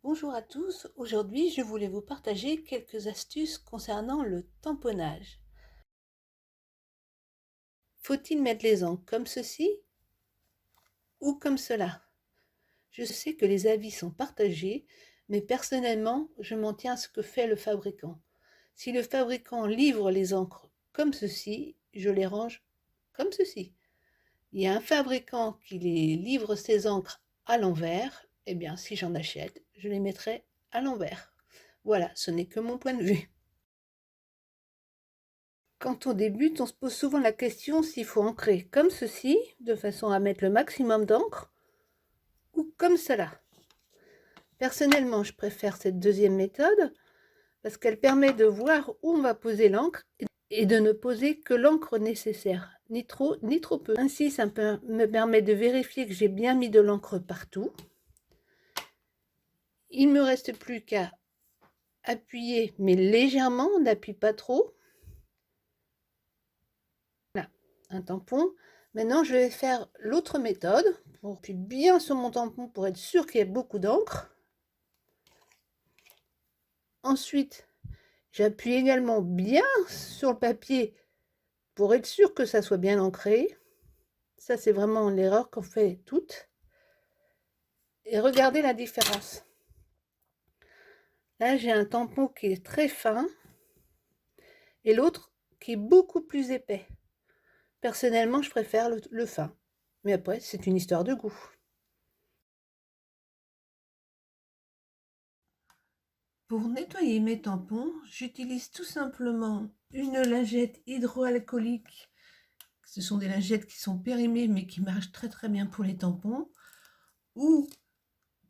Bonjour à tous, aujourd'hui je voulais vous partager quelques astuces concernant le tamponnage. Faut-il mettre les encres comme ceci ou comme cela? Je sais que les avis sont partagés, mais personnellement je m'en tiens à ce que fait le fabricant. Si le fabricant livre les encres comme ceci, je les range comme ceci. Il y a un fabricant qui les livre ses encres à l'envers, eh bien si j'en achète, je les mettrai à l'envers. Voilà, ce n'est que mon point de vue. Quand on débute, on se pose souvent la question s'il faut ancrer comme ceci, de façon à mettre le maximum d'encre, ou comme cela. Personnellement, je préfère cette deuxième méthode parce qu'elle permet de voir où on va poser l'encre et de ne poser que l'encre nécessaire, ni trop ni trop peu. Ainsi, ça me permet de vérifier que j'ai bien mis de l'encre partout. Il ne me reste plus qu'à appuyer, mais légèrement, on n'appuie pas trop. Voilà, un tampon. Maintenant, je vais faire l'autre méthode. J'appuie bien sur mon tampon pour être sûr qu'il y ait beaucoup d'encre. Ensuite, j'appuie également bien sur le papier pour être sûr que ça soit bien ancré. Ça, c'est vraiment l'erreur qu'on fait toutes. Et regardez la différence. Là, j'ai un tampon qui est très fin et l'autre qui est beaucoup plus épais. Personnellement, je préfère le fin. Mais après, c'est une histoire de goût. Pour nettoyer mes tampons, j'utilise tout simplement une lingette hydroalcoolique. Ce sont des lingettes qui sont périmées mais qui marchent très bien pour les tampons. Ou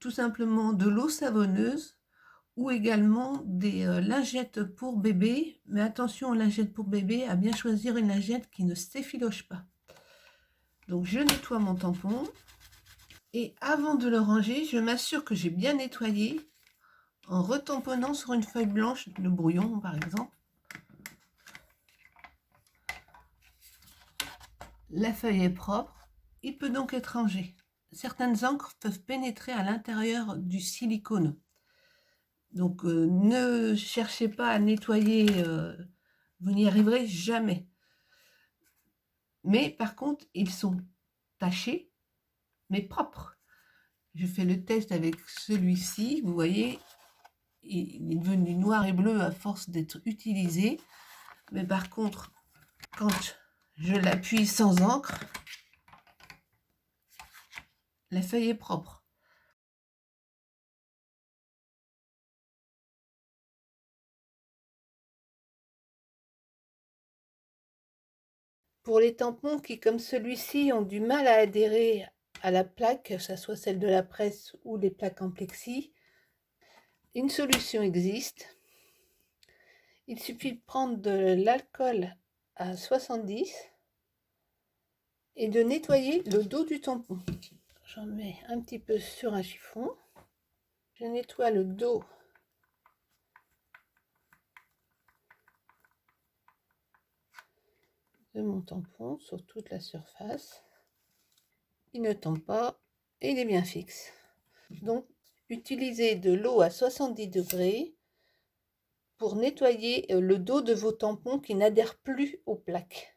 tout simplement de l'eau savonneuse ou également des lingettes pour bébé. Mais attention aux lingettes pour bébé, à bien choisir une lingette qui ne s'effiloche pas. Donc je nettoie mon tampon et avant de le ranger, je m'assure que j'ai bien nettoyé en retamponnant sur une feuille blanche, le brouillon par exemple. La feuille est propre, il peut donc être rangé. Certaines encres peuvent pénétrer à l'intérieur du silicone. Donc ne cherchez pas à nettoyer, vous n'y arriverez jamais. Mais par contre, ils sont tachés, mais propres. Je fais le test avec celui-ci, vous voyez, il est devenu noir et bleu à force d'être utilisé. Mais par contre, quand je l'appuie sans encre, la feuille est propre. Pour les tampons qui, comme celui-ci, ont du mal à adhérer à la plaque, que ce soit celle de la presse ou les plaques en plexi, une solution existe. Il suffit de prendre de l'alcool à 70 et de nettoyer le dos du tampon. J'en mets un petit peu sur un chiffon. Je nettoie le dos de mon tampon sur toute la surface. Il ne tombe pas et il est bien fixe. Donc, utilisez de l'eau à 70 degrés pour nettoyer le dos de vos tampons qui n'adhèrent plus aux plaques.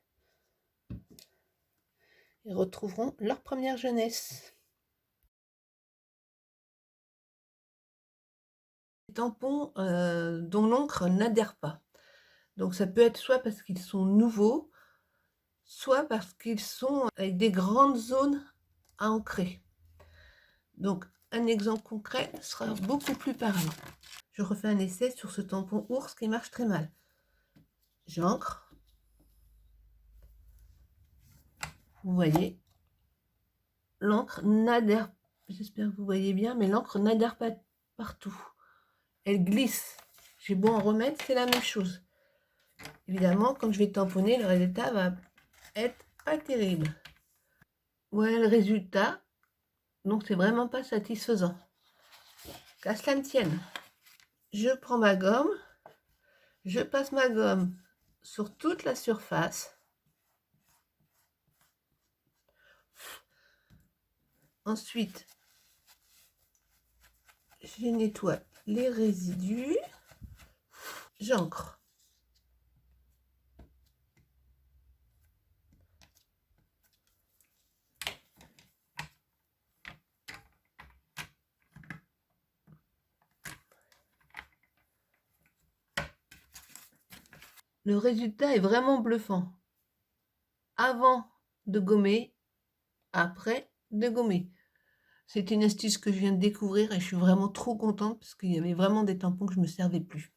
Ils retrouveront leur première jeunesse. Les tampons dont l'encre n'adhère pas. Donc ça peut être soit parce qu'ils sont nouveaux, soit parce qu'ils sont avec des grandes zones à ancrer. Donc un exemple concret sera beaucoup plus parlant. Je refais un essai sur ce tampon ours qui marche très mal. J'ancre. Vous voyez, l'encre n'adhère pas. J'espère que vous voyez bien, mais l'encre n'adhère pas partout. Elle glisse. J'ai beau en remettre, c'est la même chose. Évidemment, quand je vais tamponner, le résultat va être pas terrible. Voilà le résultat. Donc, c'est vraiment pas satisfaisant. Qu'à cela ne tienne. Je prends ma gomme. Je passe ma gomme sur toute la surface. Ensuite, je nettoie les résidus, j'encre. Le résultat est vraiment bluffant. Avant de gommer, après de gommer. C'est une astuce que je viens de découvrir et je suis vraiment trop contente parce qu'il y avait vraiment des tampons que je ne me servais plus.